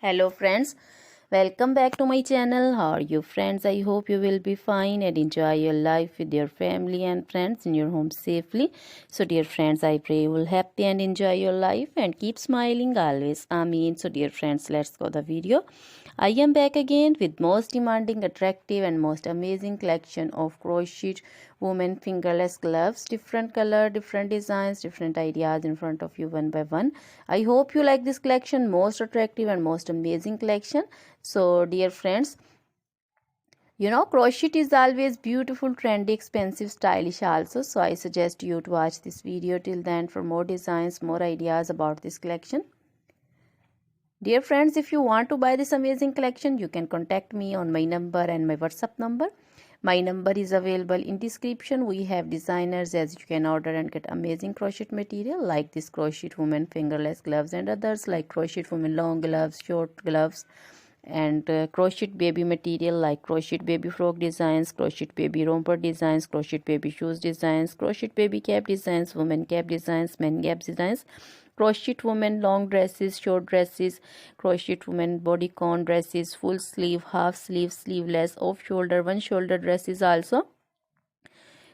Hello friends, welcome back to my channel. How are you friends? I hope you will be fine and enjoy your life with your family and friends in your home safely. So dear friends, I pray you will happy and enjoy your life and keep smiling always. Amen. So dear friends, let's go the video. I am back again with most demanding, attractive and most amazing collection of crochet women fingerless gloves. Different color, different designs, different ideas in front of you one by one. I hope you like this collection, most attractive and most amazing collection. So dear friends, crochet is always beautiful, trendy, expensive, stylish also. So I suggest you to watch this video till then for more designs, more ideas about this collection. Dear friends, if you want to buy this amazing collection, you can contact me on my number and my WhatsApp number. My number is available in description. We have designers as you can order and get amazing crochet material like this crochet woman fingerless gloves and others like crochet woman long gloves, short gloves, and crochet baby material like crochet baby frock designs, crochet baby romper designs, crochet baby shoes designs, crochet baby cap designs, women cap designs, men cap designs, crochet women long dresses, short dresses, crochet women bodycon dresses, full sleeve, half sleeve, sleeveless, off shoulder, one shoulder dresses also,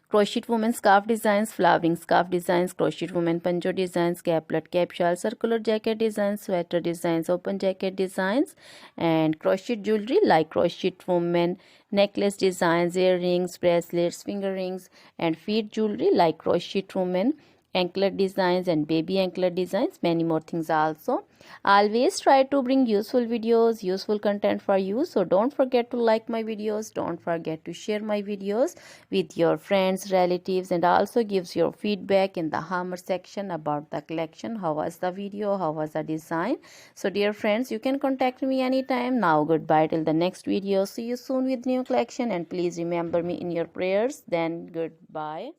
crochet women scarf designs, flowering scarf designs, crochet women pancho designs, caplet, cap shawl, circular jacket designs, sweater designs, open jacket designs, and crochet jewelry like crochet women necklace designs, earrings, bracelets, finger rings, and feet jewelry like crochet women anklet designs and baby anklet designs, many more things also. Always try to bring useful videos, useful content for you, so don't forget to like my videos, don't forget to share my videos with your friends, relatives, and also gives your feedback in the hammer section about the collection. How was the video, how was the design? So dear friends, you can contact me anytime. Now goodbye till the next video. See you soon with new collection, and please remember me in your prayers. Then goodbye.